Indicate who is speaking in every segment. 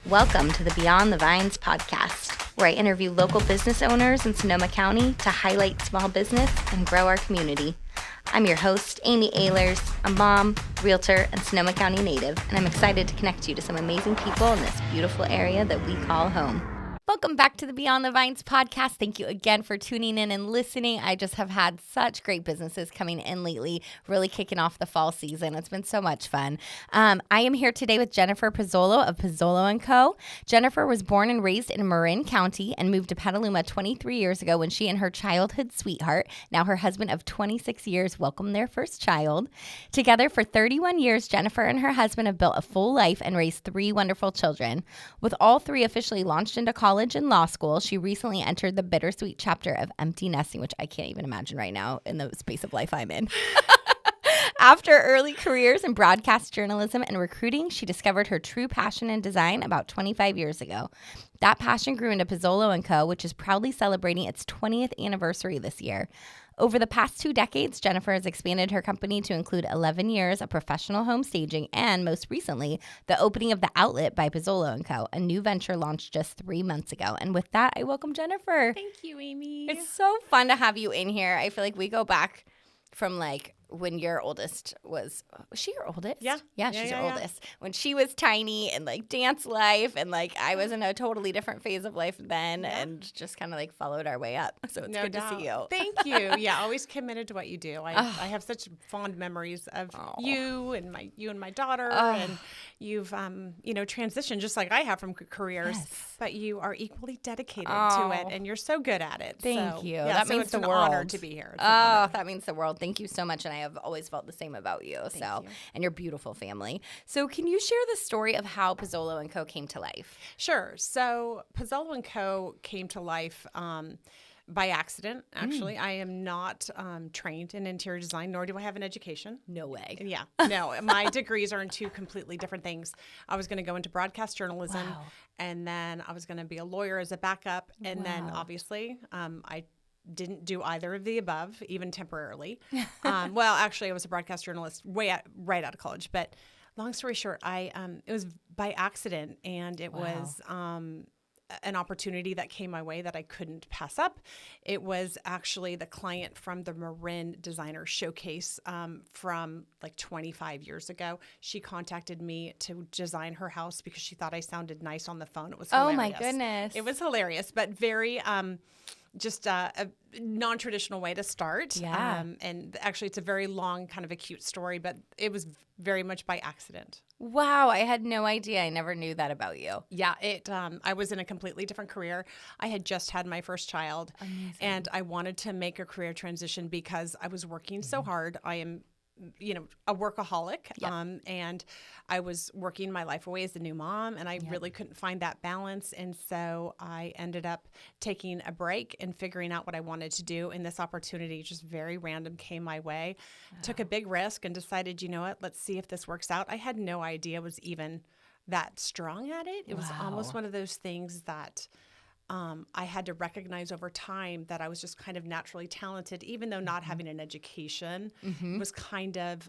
Speaker 1: Welcome to the Beyond the Vines podcast, where I interview local business owners in Sonoma County to highlight small business and grow our community. I'm your host, Amy Ahlers, a mom, realtor, and Sonoma County native, and I'm excited to connect you to some amazing people in this beautiful area that we call home. Welcome back to the Beyond the Vines podcast. Thank you again for tuning in and listening. I just have had such great businesses coming in lately, really kicking off the fall season. It's been so much fun. I am here today with Jennifer Pezzolo of Pezzolo Co. Jennifer was born and raised in Marin County and moved to Petaluma 23 years ago when she and her childhood sweetheart, now her husband of 26 years, welcomed their first child. Together for 31 years, Jennifer and her husband have built a full life and raised 3 wonderful children. With all 3 officially launched into college and law school, she recently entered the bittersweet chapter of empty nesting, which I can't even imagine right now in the space of life I'm in. After early careers in broadcast journalism and recruiting, she discovered her true passion in design about 25 years ago. That passion grew into Pezzolo Co., which is proudly celebrating its 20th anniversary this year. Over the past 2 decades, Jennifer has expanded her company to include 11 years of professional home staging and, most recently, the opening of The Outlet by Pezzolo Co., a new venture launched just 3 months ago. And with that, I welcome Jennifer.
Speaker 2: Thank you, Amy.
Speaker 1: It's so fun to have you in here. I feel like we go back from like when your oldest was she your oldest?
Speaker 2: Yeah,
Speaker 1: she's your oldest. When she was tiny and like dance life and like I was in a totally different phase of life then and just kind of like followed our way up. So it's good to see you.
Speaker 2: Thank you. Yeah, always committed to what you do. I have such fond memories of you and my daughter and you've transitioned just like I have from careers, but you are equally dedicated to it and you're so good at it.
Speaker 1: Thank you.
Speaker 2: Yeah,
Speaker 1: that means
Speaker 2: it's
Speaker 1: the
Speaker 2: an
Speaker 1: world.
Speaker 2: honor to be here.
Speaker 1: That means the world. Thank you so much, and I have always felt the same about you.
Speaker 2: Thank you.
Speaker 1: And your beautiful family. So can you share the story of how Pezzolo Co. came to life?
Speaker 2: Sure. So Pezzolo Co. came to life by accident, actually. I am not trained in interior design, nor do I have an education.
Speaker 1: No way.
Speaker 2: Yeah. No, my degrees are in 2 completely different things. I was going to go into broadcast journalism, and then I was going to be a lawyer as a backup. And then obviously I didn't do either of the above, even temporarily. Well, actually, I was a broadcast journalist right out of college. But long story short, it was by accident, and it was an opportunity that came my way that I couldn't pass up. It was actually the client from the Marin Designer Showcase from like 25 years ago. She contacted me to design her house because she thought I sounded nice on the phone. It was hilarious.
Speaker 1: Oh my goodness.
Speaker 2: It was hilarious, but very just a non-traditional way to start.
Speaker 1: Yeah.
Speaker 2: And actually, it's a very long, kind of a cute story, but it was very much by accident.
Speaker 1: Wow, I had no idea. I never knew that about you.
Speaker 2: Yeah, I was in a completely different career. I had just had my first child. Amazing. And I wanted to make a career transition because I was working so hard. I am a workaholic. Yep. And I was working my life away as a new mom, and I really couldn't find that balance. And so I ended up taking a break and figuring out what I wanted to do. And this opportunity, just very random, came my way. Took a big risk and decided, you know what, let's see if this works out. I had no idea I was even that strong at it. It was almost one of those things that I had to recognize over time that I was just kind of naturally talented, even though not having an education was kind of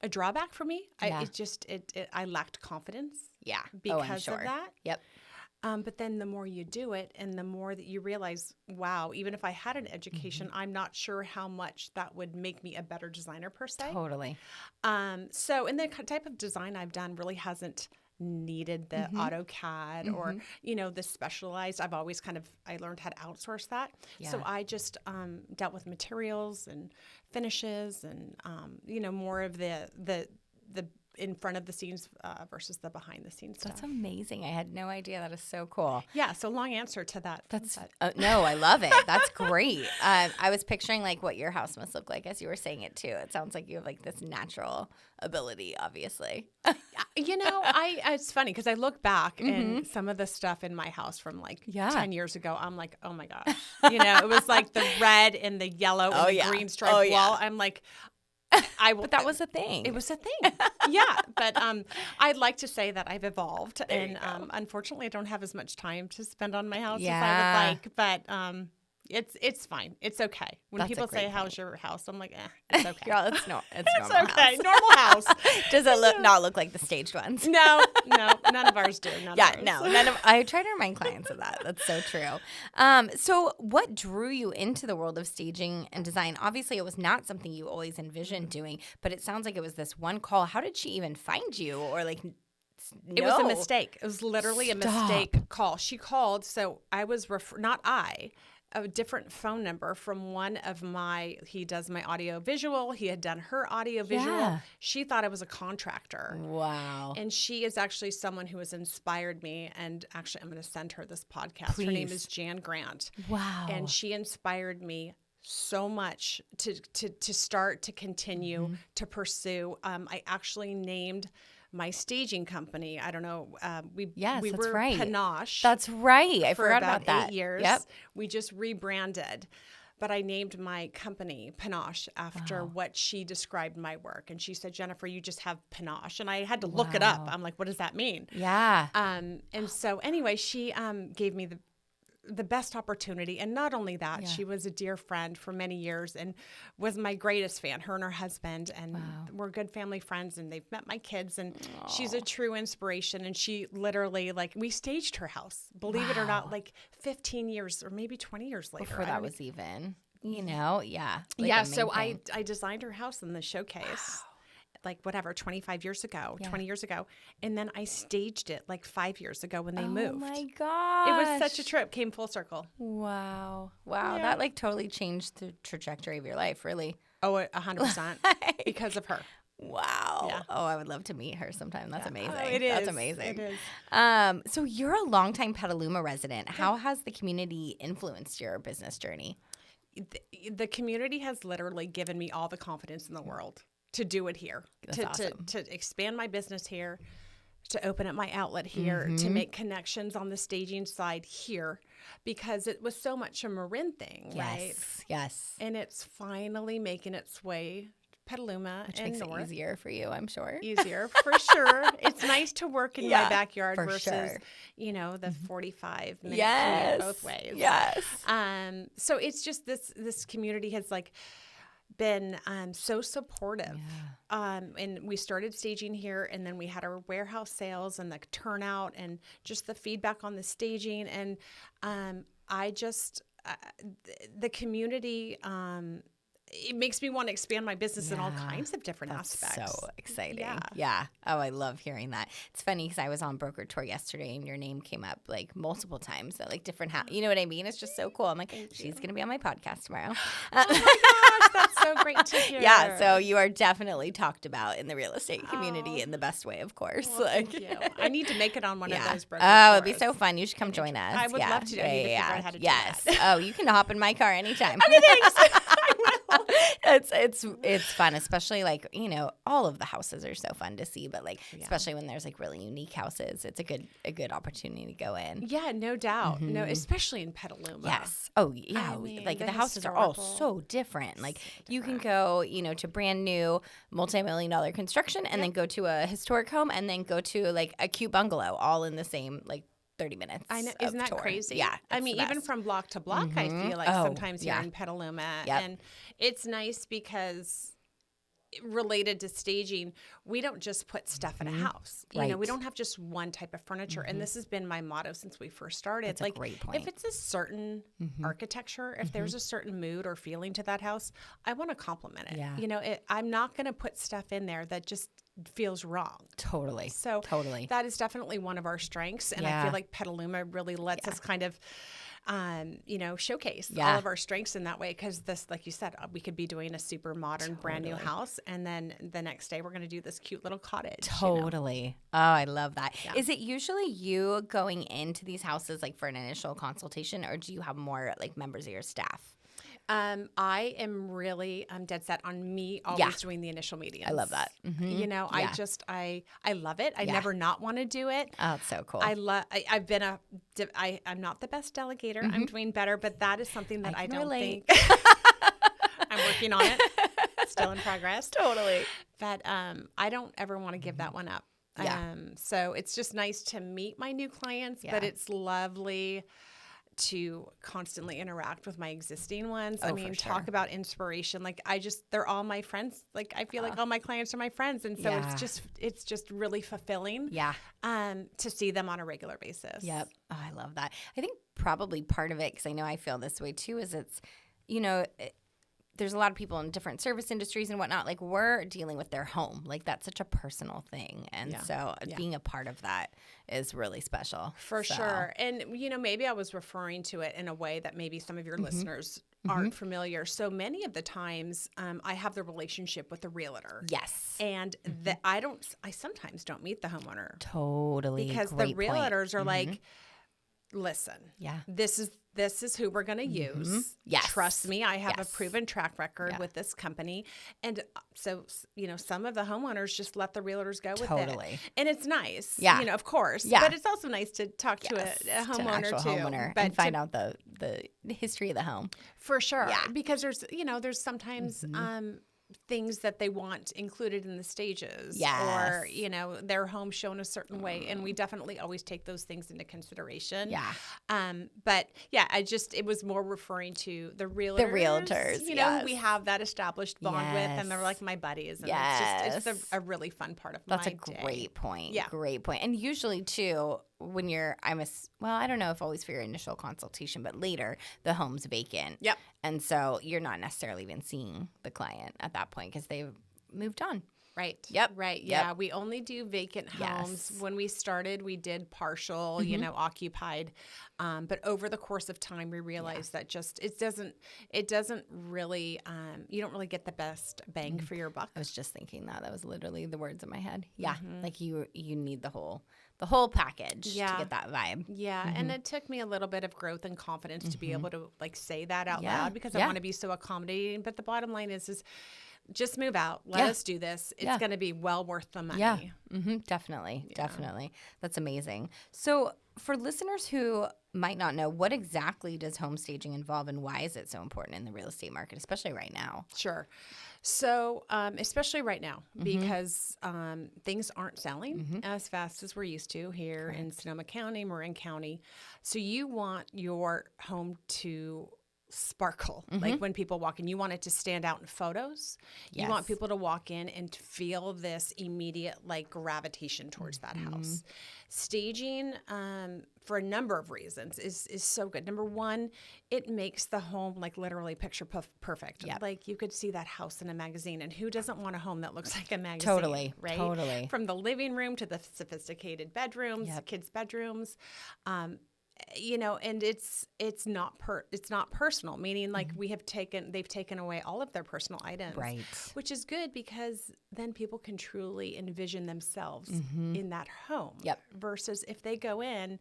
Speaker 2: a drawback for me. I lacked confidence.
Speaker 1: Yeah,
Speaker 2: because of that.
Speaker 1: Yep.
Speaker 2: But then the more you do it, and the more that you realize, wow, even if I had an education, I'm not sure how much that would make me a better designer per se.
Speaker 1: Totally.
Speaker 2: So, and the type of design I've done really hasn't needed the AutoCAD or, the specialized. I've always I learned how to outsource that. Yeah. So I just dealt with materials and finishes and, more of the in front of the scenes versus the behind the scenes stuff.
Speaker 1: That's amazing. I had no idea. That is so cool.
Speaker 2: Yeah. So long answer to that.
Speaker 1: No, I love it. That's great. I was picturing like what your house must look like as you were saying it too. It sounds like you have like this natural ability, obviously.
Speaker 2: It's funny because I look back and some of the stuff in my house from 10 years ago, I'm like, oh my gosh. It was like the red and the yellow and the green striped wall. I'm like,
Speaker 1: but that was a thing.
Speaker 2: It was a thing. Yeah. But I'd like to say that I've evolved. Unfortunately, I don't have as much time to spend on my house as I would like. But It's fine. It's okay. When
Speaker 3: That's a
Speaker 2: people
Speaker 3: great
Speaker 2: say, "How's your house?" I'm like, it's okay.
Speaker 3: Girl, it's normal
Speaker 2: It's
Speaker 3: house.
Speaker 2: okay. Normal house.
Speaker 3: Does it not look like the staged ones?
Speaker 2: No, none of ours do. None of ours.
Speaker 3: I try to remind clients of that. That's so true. So what drew you into the world of staging and design? Obviously, it was not something you always envisioned doing, but it sounds like it was this one call. How did she even find you? Or like,
Speaker 2: It was a mistake. It was literally a mistake call. She called, so I was a different phone number from one of he does my audio visual. He had done her audio visual.
Speaker 3: Yeah.
Speaker 2: She thought I was a contractor.
Speaker 3: Wow.
Speaker 2: And she is actually someone who has inspired me. And actually, I'm going to send her this podcast.
Speaker 3: Please.
Speaker 2: Her name is Jan Grant.
Speaker 3: Wow.
Speaker 2: And she inspired me so much to start, to continue, to pursue. I actually named my staging company. I don't know. We were
Speaker 3: right.
Speaker 2: Panache.
Speaker 3: That's right. I
Speaker 2: for
Speaker 3: forgot
Speaker 2: about
Speaker 3: about that.
Speaker 2: 8 years.
Speaker 3: Yep.
Speaker 2: We just rebranded. But I named my company Panache after what she described my work. And she said, Jennifer, you just have panache. And I had to look it up. I'm like, what does that mean?
Speaker 3: Yeah.
Speaker 2: And so anyway, she gave me the best opportunity. And not only that, she was a dear friend for many years and was my greatest fan, her and her husband. And we're good family friends, and they've met my kids. And she's a true inspiration. And she literally, we staged her house, believe it or not, 15 years or maybe 20 years later.
Speaker 3: Before that was even, yeah.
Speaker 2: So I designed her house in the showcase. 25 years ago, 20 years ago. And then I staged it 5 years ago when they moved.
Speaker 3: Oh my gosh.
Speaker 2: It was such a trip, came full circle.
Speaker 3: Wow. Yeah. That totally changed the trajectory of your life, really.
Speaker 2: Oh, 100% because of her.
Speaker 3: Wow.
Speaker 2: Yeah.
Speaker 3: Oh, I would love to meet her sometime. That's amazing.
Speaker 2: Oh, it is.
Speaker 3: That's amazing.
Speaker 2: It is.
Speaker 3: So you're a longtime Petaluma resident. How has the community influenced your business journey?
Speaker 2: The community has literally given me all the confidence in the world to do it here, to expand my business here, to open up my outlet here, to make connections on the staging side here, because it was so much a Marin thing, right?
Speaker 3: Yes.
Speaker 2: And it's finally making its way to Petaluma,
Speaker 3: Which
Speaker 2: and
Speaker 3: makes
Speaker 2: north.
Speaker 3: it easier for you, I'm sure.
Speaker 2: Easier, for sure. It's nice to work in my backyard
Speaker 3: for
Speaker 2: versus,
Speaker 3: sure.
Speaker 2: The 45-minute commute both ways.
Speaker 3: Yes.
Speaker 2: So it's just this community has been so supportive. And we started staging here, and then we had our warehouse sales and the turnout and just the feedback on the staging. And the community, it makes me want to expand my business in all kinds of different aspects.
Speaker 3: So exciting. Yeah. Oh, I love hearing that. It's funny because I was on broker tour yesterday and your name came up multiple times at different you know what I mean? It's just so cool. I'm like, she's going to be on my podcast tomorrow.
Speaker 2: Oh my gosh, that's so great to hear.
Speaker 3: Yeah, so you are definitely talked about in the real estate community in the best way, of course.
Speaker 2: Well, thank you. I need to make it on one of those broker
Speaker 3: tours.
Speaker 2: tours.
Speaker 3: It'd be so fun. You should come join us.
Speaker 2: I would love to. I need to figure out how to do that.
Speaker 3: Oh, you can hop in my car anytime.
Speaker 2: Okay, thanks.
Speaker 3: It's fun, especially all of the houses are so fun to see, but especially when there's really unique houses, it's a good opportunity to go in.
Speaker 2: Yeah, no doubt. No, especially in Petaluma.
Speaker 3: Yes. Oh yeah. The houses are all so different. You can go, to brand new multi-million-dollar construction and then go to a historic home and then go to a cute bungalow all in the same 30 minutes.
Speaker 2: I know. Isn't that
Speaker 3: tour.
Speaker 2: crazy?
Speaker 3: Yeah.
Speaker 2: Even from block to block, I feel sometimes here in Petaluma.
Speaker 3: Yep.
Speaker 2: And it's nice because related to staging, we don't just put stuff in a house. We don't have just one type of furniture. And this has been my motto since we first started.
Speaker 3: That's a great point.
Speaker 2: If it's a certain architecture, if there's a certain mood or feeling to that house, I want to compliment it.
Speaker 3: Yeah.
Speaker 2: I'm not going to put stuff in there that just feels wrong.
Speaker 3: Totally.
Speaker 2: So that is definitely one of our strengths. And I feel like Petaluma really lets us kind of showcase all of our strengths in that way. Because this, like you said, we could be doing a super modern, brand new house, and then the next day we're going to do this cute little cottage.
Speaker 3: Totally. Oh, I love that. Yeah. Is it usually you going into these houses for an initial consultation, or do you have more members of your staff?
Speaker 2: I am really dead set on me always doing the initial meetings.
Speaker 3: I love that. Mm-hmm.
Speaker 2: I love it. I never not want to do it.
Speaker 3: Oh, it's so cool.
Speaker 2: I'm not the best delegator. I'm doing better, but that is something that I don't think. I'm working on it. Still in progress.
Speaker 3: Totally.
Speaker 2: But I don't ever want to give that one up. So it's just nice to meet my new clients, but it's lovely to constantly interact with my existing ones.
Speaker 3: Oh,
Speaker 2: I mean, talk about inspiration. Like they're all my friends. Like I feel like all my clients are my friends. And so it's just really fulfilling to see them on a regular basis.
Speaker 3: Yep. Oh, I love that. I think probably part of it, because I know I feel this way too, is it's, there's a lot of people in different service industries and whatnot. Like we're dealing with their home. Like that's such a personal thing. And so being a part of that is really special.
Speaker 2: For sure. And, maybe I was referring to it in a way that maybe some of your listeners aren't familiar. So many of the times I have the relationship with the realtor.
Speaker 3: Yes.
Speaker 2: And I sometimes don't meet the homeowner.
Speaker 3: Totally.
Speaker 2: Because the realtors are like, listen, this is who we're going to use.
Speaker 3: Yes.
Speaker 2: Trust me, I have a proven track record with this company. And so, some of the homeowners just let the realtors go with it. And it's nice, of course. Yeah. But it's also nice to talk to a homeowner
Speaker 3: to an homeowner and find out the history of the home.
Speaker 2: For sure. Yeah. Because there's sometimes things that they want included in the stages or their home shown a certain way, and we definitely always take those things into consideration. But it was more referring to the realtors we have that established bond with, and they're like my buddies, and it's a really fun part of my day.
Speaker 3: That's a great point. Great point. And usually too, when I don't know if always for your initial consultation, but later the home's vacant. Yep. And so you're not necessarily even seeing the client at that point because they've moved on.
Speaker 2: Right.
Speaker 3: Yep.
Speaker 2: Right. Yeah. Yep. We only do vacant homes. When we started, we did partial, occupied. But over the course of time, we realized that it doesn't really, you don't really get the best bang for your buck.
Speaker 3: I was just thinking that was literally the words in my head. Yeah. Like you need the whole package to get that vibe.
Speaker 2: Yeah. And it took me a little bit of growth and confidence to be able to say that out loud because I want to be so accommodating. But the bottom line is just move out. Let us do this. It's going to be well worth the money.
Speaker 3: Yeah. Definitely. Yeah. Definitely. That's amazing. So for listeners who might not know, what exactly does home staging involve and why is it so important in the real estate market, especially right now?
Speaker 2: Sure. So especially right now because things aren't selling as fast as we're used to here in Sonoma County, Marin County. So you want your home to sparkle. Like when people walk in, you want it to stand out in photos. You want people to walk in and feel this immediate gravitation towards that house. Staging for a number of reasons is so good. Number one, it makes the home literally picture perfect. Yep. Like you could see that house in a magazine, and who doesn't want a home that looks like a magazine?
Speaker 3: Totally.
Speaker 2: Right?
Speaker 3: Totally.
Speaker 2: From the living room to the sophisticated bedrooms, kids' bedrooms. And it's not personal, meaning they've taken away all of their personal items, right? Which is good because then people can truly envision themselves in that home. Yep. Versus if they go in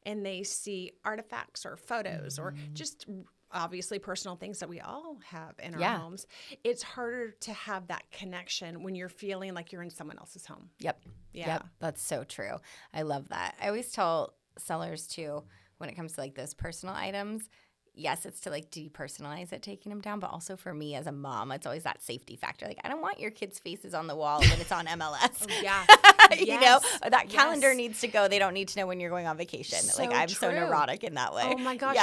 Speaker 2: and they see artifacts or photos or just obviously personal things that we all have in our homes, it's harder to have that connection when you're feeling like you're in someone else's home.
Speaker 3: Yep.
Speaker 2: Yeah.
Speaker 3: Yep. That's so true. I love that. I always tell sellers too, when it comes to those personal items, yes, it's to depersonalize it, taking them down, but also for me as a mom, it's always that safety factor. I don't want your kids' faces on the wall when it's on MLS. That calendar needs to go. They don't need to know when you're going on vacation. I'm so neurotic in that way.
Speaker 2: Oh my gosh,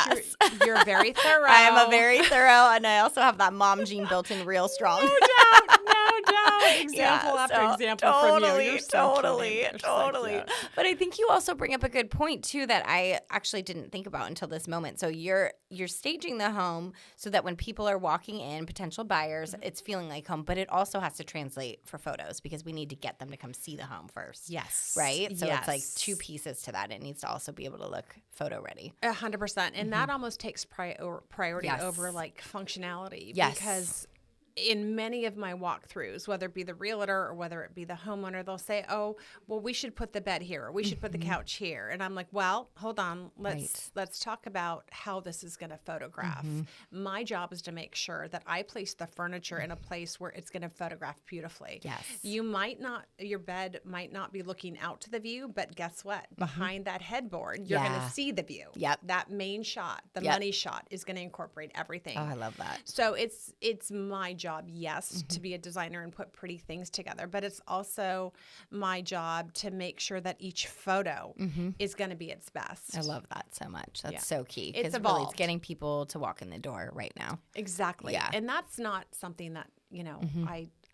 Speaker 2: you're very thorough.
Speaker 3: I'm a very thorough, and I also have that mom gene built in real strong.
Speaker 2: No doubt. Example after example from you. You're so
Speaker 3: totally. But I think you also bring up a good point too that I actually didn't think about until this moment. So you're staging the home so that when people are walking in, potential buyers, it's feeling like home, but it also has to translate for photos because we need to get them to come see the home first.
Speaker 2: Yes.
Speaker 3: Right? So it's two pieces to that. It needs to also be able to look photo ready.
Speaker 2: 100%. And that almost takes priority over functionality.
Speaker 3: Yes.
Speaker 2: Because in many of my walkthroughs, whether it be the realtor or whether it be the homeowner, they'll say, oh, well, we should put the bed here or we should put the couch here. And I'm like, well, hold on. Let's talk about how this is going to photograph. My job is to make sure that I place the furniture in a place where it's going to photograph beautifully. Yes. Your bed might not be looking out to the view, but guess what? Behind that headboard, you're going to see the view. Yep. That main shot, the money shot is going to incorporate everything.
Speaker 3: Oh, I love that.
Speaker 2: So it's my job job, yes, to be a designer and put pretty things together, but it's also my job to make sure that each photo is going to be its best.
Speaker 3: I love that so much. That's so key.
Speaker 2: It's
Speaker 3: Because really, it's getting people to walk in the door right now.
Speaker 2: Exactly.
Speaker 3: Yeah.
Speaker 2: And that's not something that,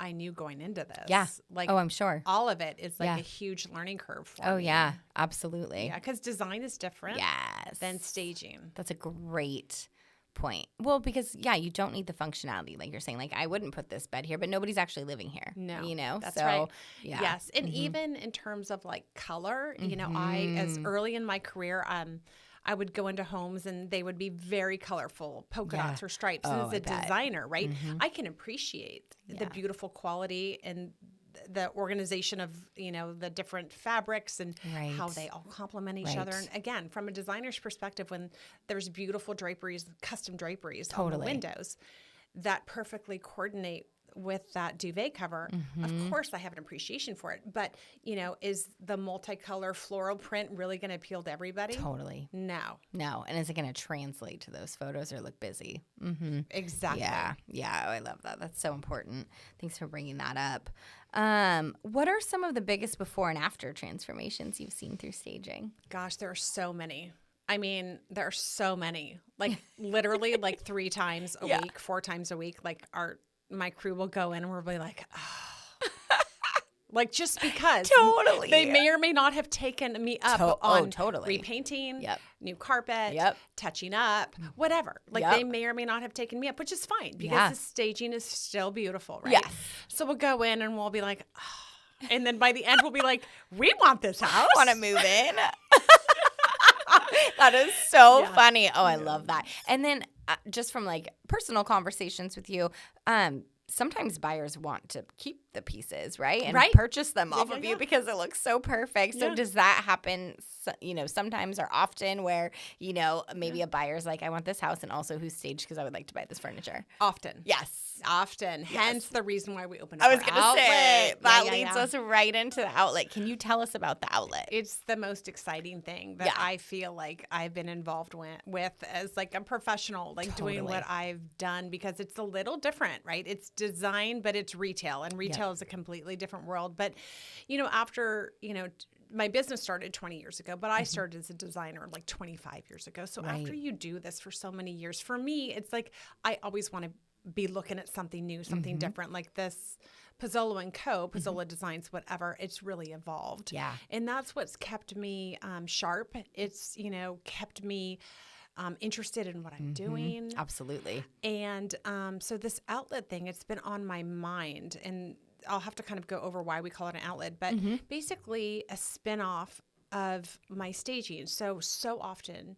Speaker 2: I knew going into this.
Speaker 3: Yeah.
Speaker 2: Like,
Speaker 3: I'm sure.
Speaker 2: all of it is like a huge learning curve for me.
Speaker 3: Yeah, absolutely.
Speaker 2: Yeah, because design is different than staging.
Speaker 3: That's a great point. Well, because you don't need the functionality, like you're saying. Like, I wouldn't put this bed here, but nobody's actually living here.
Speaker 2: No, that's
Speaker 3: so,
Speaker 2: right.
Speaker 3: Yeah.
Speaker 2: Yes, and even in terms of like color, I, as early in my career, I would go into homes and they would be very colorful, polka dots or stripes. And as a designer, right, I can appreciate the beautiful quality and the organization of, the different fabrics and how they all complement each other. And again, from a designer's perspective, when there's beautiful draperies, custom draperies on the windows that perfectly coordinate with that duvet cover, of course I have an appreciation for it. But, is the multicolor floral print really going to appeal to everybody?
Speaker 3: Totally.
Speaker 2: No.
Speaker 3: And is it going to translate to those photos or look busy?
Speaker 2: Exactly.
Speaker 3: Yeah. Oh, I love that. That's so important. Thanks for bringing that up. What are some of the biggest before and after transformations you've seen through staging?
Speaker 2: Gosh, there are so many. I mean, there are so many. Like literally like 3 times a week, 4 times a week, like my crew will go in and we'll be like, oh. Like just because they may or may not have taken me up on repainting, new carpet, touching up, whatever. Like they may or may not have taken me up, which is fine because the staging is still beautiful, right?
Speaker 3: Yes.
Speaker 2: So we'll go in and we'll be like, oh. And then by the end we'll be like, we want this house.
Speaker 3: Want to move in? That is so funny. Oh, I love that. And then just from like personal conversations with you, sometimes buyers want to keep the pieces, right? And purchase them off of you because it looks so perfect. So does that happen, sometimes or often where, maybe a buyer's like, I want this house and also who's staged because I would like to buy this furniture?
Speaker 2: Often.
Speaker 3: Yes.
Speaker 2: Often. Hence the reason why we opened up
Speaker 3: I was going to say, that leads
Speaker 2: us
Speaker 3: us right into the outlet. Can you tell us about the outlet?
Speaker 2: It's the most exciting thing that I feel like I've been involved with as like a professional, like doing what I've done because it's a little different, right? It's design, but it's retail, and retail is a completely different world. But, after, my business started 20 years ago, but I started as a designer like 25 years ago. So after you do this for so many years, for me, it's like I always want to be looking at something new, something different, like this Pezzolo Co, Pezzolo Designs, whatever. It's really evolved.
Speaker 3: Yeah.
Speaker 2: And that's what's kept me sharp. It's, kept me interested in what I'm doing.
Speaker 3: Absolutely.
Speaker 2: And so this outlet thing, it's been on my mind, and I'll have to kind of go over why we call it an outlet, but basically a spinoff of my staging. So often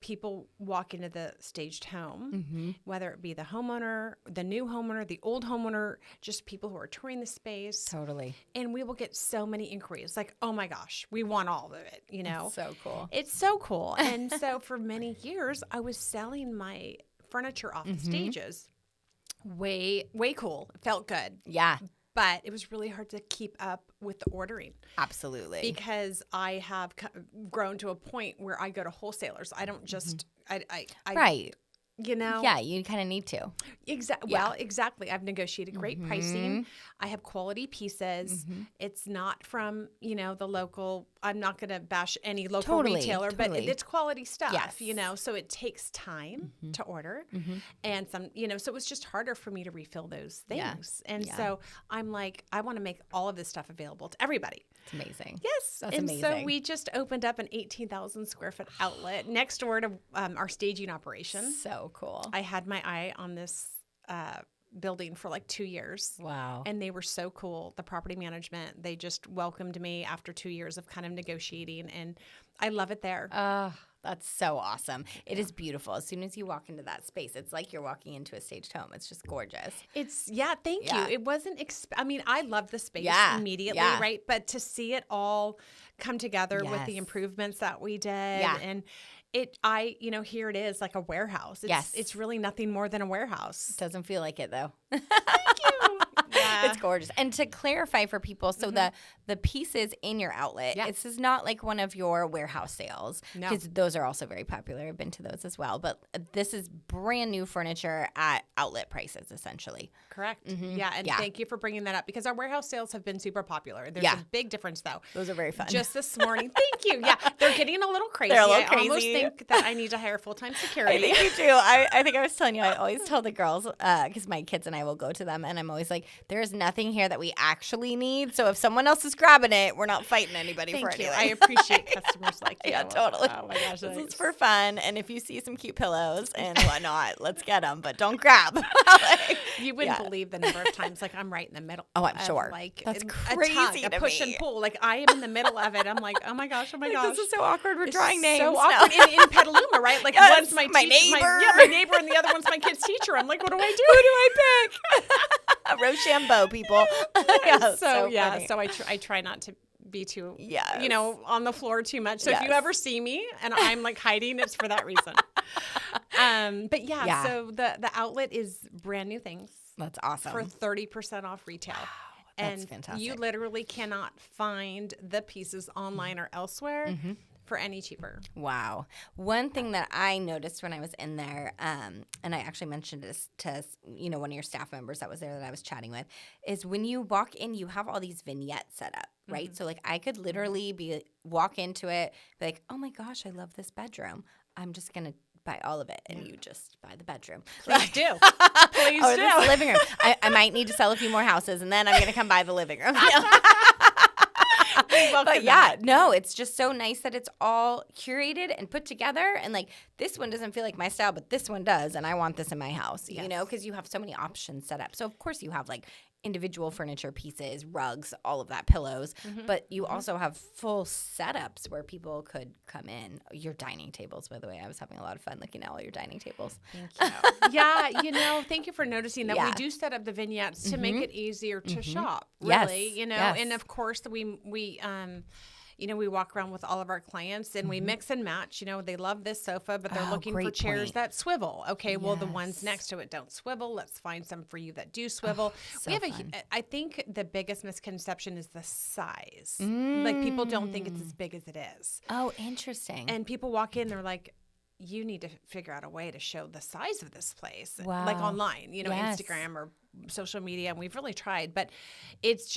Speaker 2: people walk into the staged home, whether it be the homeowner, the new homeowner, the old homeowner, just people who are touring the space.
Speaker 3: Totally.
Speaker 2: And we will get so many inquiries like, oh my gosh, we want all of it,
Speaker 3: It's so cool.
Speaker 2: It's so cool. And so for many years, I was selling my furniture off the stages. Way cool. It felt good.
Speaker 3: Yeah.
Speaker 2: But it was really hard to keep up with the ordering.
Speaker 3: Absolutely.
Speaker 2: Because I have grown to a point where I go to wholesalers. I don't just,
Speaker 3: right.
Speaker 2: Yeah,
Speaker 3: you kind of need to.
Speaker 2: Well, exactly. I've negotiated great pricing. I have quality pieces. It's not from, the local, I'm not going to bash any local retailer, but it's quality stuff, so it takes time to order. And some, so it was just harder for me to refill those things. And so I'm like, I want to make all of this stuff available to everybody.
Speaker 3: It's amazing.
Speaker 2: Yes.
Speaker 3: That's
Speaker 2: and
Speaker 3: amazing.
Speaker 2: So we just opened up an 18,000 square foot outlet next door to our staging operation.
Speaker 3: So cool.
Speaker 2: I had my eye on this building for like 2 years.
Speaker 3: Wow.
Speaker 2: And they were so cool. The property management, they just welcomed me after 2 years of kind of negotiating, and I love it there.
Speaker 3: That's so awesome. It is beautiful. As soon as you walk into that space, it's like you're walking into a staged home. It's just gorgeous.
Speaker 2: Thank you. It wasn't, I loved the space immediately, right? But to see it all come together with the improvements that we did and here it is like a warehouse. It's really nothing more than a warehouse.
Speaker 3: Doesn't feel like it though.
Speaker 2: Thank you.
Speaker 3: It's gorgeous. And to clarify for people, so the pieces in your outlet, this is not like one of your warehouse sales, because those are also very popular. I've been to those as well. But this is brand new furniture at outlet prices, essentially.
Speaker 2: Correct. Yeah, and thank you for bringing that up, because our warehouse sales have been super popular. There's a big difference, though.
Speaker 3: Those are very fun.
Speaker 2: Just this morning. Thank you. Yeah, they're getting a little crazy.
Speaker 3: They're a little
Speaker 2: I
Speaker 3: crazy.
Speaker 2: almost think that I need to hire full-time security.
Speaker 3: I think you do. I think I was telling you, I always tell the girls, because my kids and I will go to them, and I'm always like, there's nothing here that we actually need. So if someone else is grabbing it, we're not fighting anybody for
Speaker 2: Thank you.
Speaker 3: anything.
Speaker 2: I appreciate customers like you.
Speaker 3: Yeah, totally.
Speaker 2: Oh my gosh.
Speaker 3: This is for fun. And if you see some cute pillows and whatnot, let's get them, but don't grab.
Speaker 2: You wouldn't believe the number of times I'm right in the middle.
Speaker 3: Oh, I'm sure.
Speaker 2: That's
Speaker 3: crazy
Speaker 2: a
Speaker 3: to
Speaker 2: push
Speaker 3: me.
Speaker 2: and pull. I am in the middle of it. I'm like, oh my gosh.
Speaker 3: This is so awkward. We're drawing names.
Speaker 2: So awkward in Petaluma, right?
Speaker 3: Yes,
Speaker 2: one's my
Speaker 3: neighbor.
Speaker 2: my neighbor, and the other one's my kid's teacher. I'm like, what do I do?
Speaker 3: Who do I pick? Rochambeau, people.
Speaker 2: So I try not to be too, on the floor too much. So if you ever see me and I'm hiding, it's for that reason. So the outlet is brand new things.
Speaker 3: That's awesome.
Speaker 2: For 30% off retail. Wow,
Speaker 3: that's fantastic.
Speaker 2: You literally cannot find the pieces online or elsewhere for any cheaper.
Speaker 3: Wow. One thing that I noticed when I was in there, and I actually mentioned this to one of your staff members that was there that I was chatting with, is when you walk in, you have all these vignettes set up, right? So I could literally walk into it, be like, oh my gosh, I love this bedroom. I'm just going to buy all of it, and you just buy the bedroom.
Speaker 2: Please do. Please do.
Speaker 3: The living room. I might need to sell a few more houses, and then I'm going to come buy the living room. But it's just so nice that it's all curated and put together, and this one doesn't feel like my style, but this one does, and I want this in my house, because you have so many options set up. So of course you have individual furniture pieces, rugs, all of that, pillows, but you also have full setups where people could come in. Your dining tables, by the way, I was having a lot of fun looking at all your dining tables.
Speaker 2: Thank you. Thank you for noticing that we do set up the vignettes to make it easier to shop, really, and of course we walk around with all of our clients and we mix and match. They love this sofa, but they're looking for chairs that swivel. Okay, well, the ones next to it don't swivel. Let's find some for you that do swivel. I think the biggest misconception is the size. People don't think it's as big as it is.
Speaker 3: Oh, interesting.
Speaker 2: And people walk in, they're like, you need to figure out a way to show the size of this place,
Speaker 3: wow.
Speaker 2: Online, Instagram or social media. And we've really tried, but it's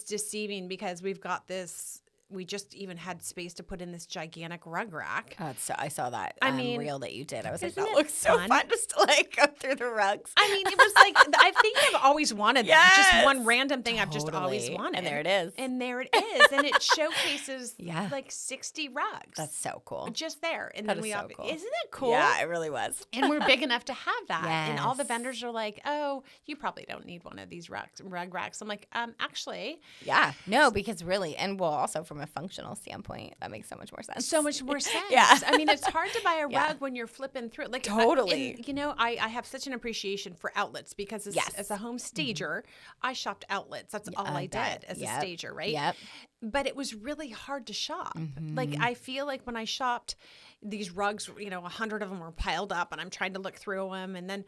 Speaker 2: deceiving because we've got this. We just even had space to put in this gigantic rug rack.
Speaker 3: Oh, I saw that reel that you did. I was like,
Speaker 2: that
Speaker 3: looks so fun just to go through the rugs.
Speaker 2: It was I think I've always wanted that. Just one random thing I've just always wanted.
Speaker 3: And there it is.
Speaker 2: And it showcases 60 rugs.
Speaker 3: That's so cool.
Speaker 2: Just there. And
Speaker 3: that
Speaker 2: then
Speaker 3: is so cool.
Speaker 2: Isn't it cool?
Speaker 3: Yeah, it really was.
Speaker 2: And we're big enough to have that.
Speaker 3: Yes.
Speaker 2: And all the vendors are like, oh, you probably don't need one of these rug racks. I'm like, actually.
Speaker 3: Yeah. No, because really, and also from a functional standpoint, that makes so much more sense.
Speaker 2: So much more sense.
Speaker 3: Yeah.
Speaker 2: It's hard to buy a rug when you're flipping through.
Speaker 3: Totally.
Speaker 2: I have such an appreciation for outlets because as a home stager, I shopped outlets. That's all I did as a stager, right?
Speaker 3: Yep.
Speaker 2: But it was really hard to shop. I feel like when I shopped, these rugs, 100 of them were piled up and I'm trying to look through them. And then,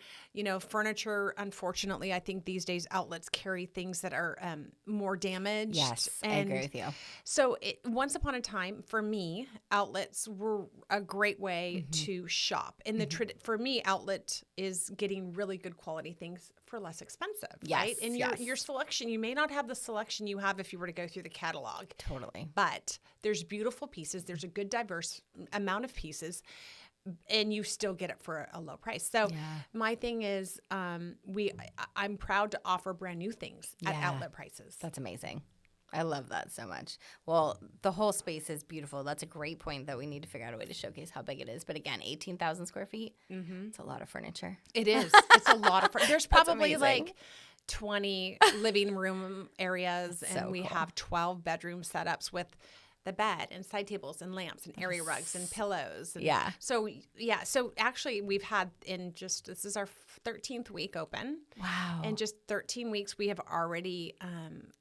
Speaker 2: furniture, unfortunately, I think these days outlets carry things that are more damaged.
Speaker 3: Yes, I agree with you.
Speaker 2: So once upon a time, for me, outlets were a great way to shop. And for me, outlet is getting really good quality things for less expensive, right? And your selection, you may not have the selection you have if you were to go through the catalog.
Speaker 3: Totally.
Speaker 2: But there's beautiful pieces. There's a good diverse amount of pieces, and you still get it for a low price. So my thing is I'm proud to offer brand new things at outlet prices.
Speaker 3: That's amazing. I love that so much. Well, the whole space is beautiful. That's a great point that we need to figure out a way to showcase how big it is. But again, 18,000 square feet, it's a lot of furniture.
Speaker 2: It is. It's a lot of furniture. There's probably 20 living room areas, and we have 12 bedroom setups with the bed and side tables and lamps and area rugs and pillows. And So actually we've had this is our 13th week open.
Speaker 3: Wow.
Speaker 2: In just 13 weeks, we have already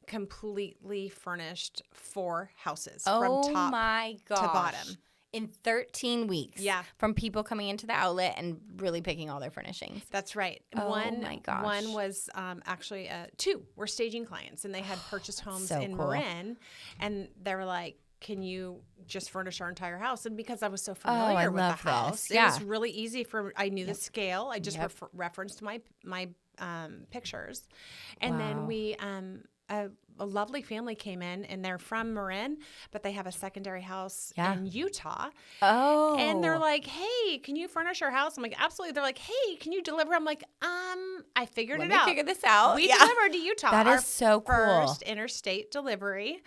Speaker 2: completely furnished 4 houses from top
Speaker 3: my gosh.
Speaker 2: to bottom.
Speaker 3: In 13 weeks.
Speaker 2: Yeah.
Speaker 3: From people coming into the outlet and really picking all their furnishings.
Speaker 2: That's right.
Speaker 3: Oh, my gosh.
Speaker 2: One was actually two were staging clients, and they had purchased homes
Speaker 3: So
Speaker 2: in
Speaker 3: cool.
Speaker 2: Marin, and they were like, can you just furnish our entire house? And because I was so familiar with the house, it was really easy I knew the scale. I just referenced my pictures. And then we, a lovely family came in, and they're from Marin, but they have a secondary house in Utah.
Speaker 3: Oh.
Speaker 2: And they're like, hey, can you furnish our house? I'm like, absolutely. They're like, hey, can you deliver? I'm like, I figured it out.
Speaker 3: Figure this out.
Speaker 2: We delivered to Utah.
Speaker 3: That is so cool.
Speaker 2: First interstate delivery.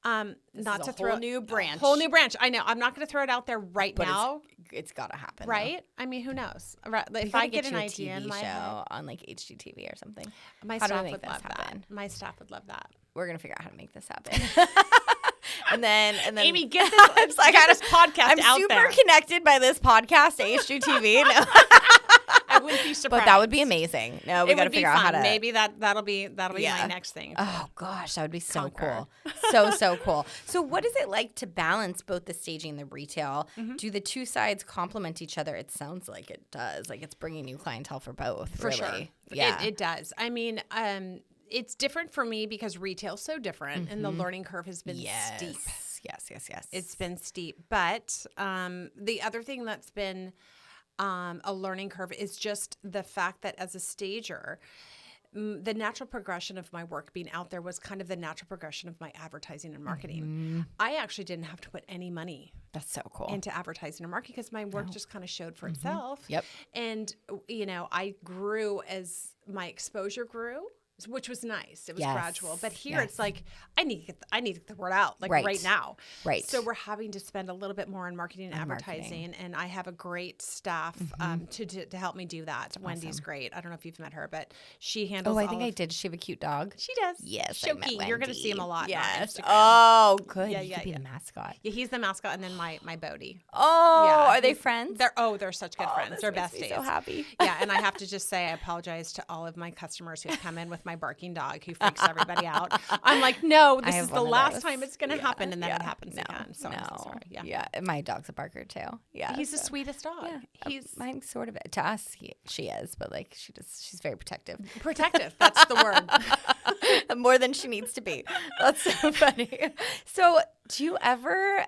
Speaker 2: Not to throw
Speaker 3: whole new branch.
Speaker 2: Whole new branch. I know. I'm not going to throw it out there right now.
Speaker 3: It's got to happen.
Speaker 2: Right? I mean, who knows? Right. If
Speaker 3: I
Speaker 2: I get an
Speaker 3: a
Speaker 2: idea
Speaker 3: TV
Speaker 2: in my
Speaker 3: show
Speaker 2: head,
Speaker 3: on like HGTV or something.
Speaker 2: My
Speaker 3: How do we
Speaker 2: staff
Speaker 3: make
Speaker 2: would
Speaker 3: this
Speaker 2: love
Speaker 3: happen?
Speaker 2: that. My staff would love that.
Speaker 3: We're gonna figure out how to make this happen. and then
Speaker 2: Amy, get this, this podcast
Speaker 3: I'm
Speaker 2: out there.
Speaker 3: super connected by this podcast to HGTV. No.
Speaker 2: I wouldn't be surprised.
Speaker 3: But that would be amazing. No, we got to figure out how to.
Speaker 2: Maybe that'll be my next thing.
Speaker 3: Oh gosh, that would be so
Speaker 2: Conquer.
Speaker 3: cool. So cool. So what is it like to balance both the staging and the retail?
Speaker 2: Mm-hmm.
Speaker 3: Do the two sides complement each other? It sounds like it does. Like it's bringing new clientele for both.
Speaker 2: For
Speaker 3: really.
Speaker 2: sure.
Speaker 3: Yeah.
Speaker 2: It does. I mean, it's different for me because retail's so different, and the learning curve has been steep.
Speaker 3: Yes.
Speaker 2: It's been steep. But the other thing that's been a learning curve is just the fact that as a stager, the natural progression of my work being out there was kind of the natural progression of my advertising and marketing.
Speaker 3: Mm-hmm.
Speaker 2: I actually didn't have to put any money
Speaker 3: That's so cool.
Speaker 2: into advertising and marketing because my work just kind of showed for itself.
Speaker 3: Yep.
Speaker 2: And, I grew as my exposure grew, which was nice. It was gradual. But here it's like, I need to get the word out right now.
Speaker 3: Right.
Speaker 2: So we're having to spend a little bit more on marketing and advertising. And I have a great staff to help me do that. Awesome. Wendy's great. I don't know if you've met her, but she handles
Speaker 3: I think I did. Does she have a cute dog?
Speaker 2: She does.
Speaker 3: Yes,
Speaker 2: Shoki.
Speaker 3: I met Wendy.
Speaker 2: You're going to see him a lot.
Speaker 3: Yes.
Speaker 2: On Instagram.
Speaker 3: Oh, good.
Speaker 2: Yeah,
Speaker 3: He could be the mascot.
Speaker 2: Yeah, he's the mascot, and then my Bodie.
Speaker 3: Oh, are they friends?
Speaker 2: They're such good friends. They're
Speaker 3: makes me
Speaker 2: besties.
Speaker 3: so happy.
Speaker 2: Yeah, and I have to just say I apologize to all of my customers who have come in with my barking dog who freaks everybody out. I'm like, no, this is the last time it's going to happen, and then it happens again. So I'm so sorry. Yeah,
Speaker 3: my dog's a barker too. Yeah,
Speaker 2: he's the sweetest dog.
Speaker 3: Yeah. Mine's sort of to us. She is, but like she's very protective.
Speaker 2: Protective. That's the word.
Speaker 3: More than she needs to be. That's so funny. So, do you ever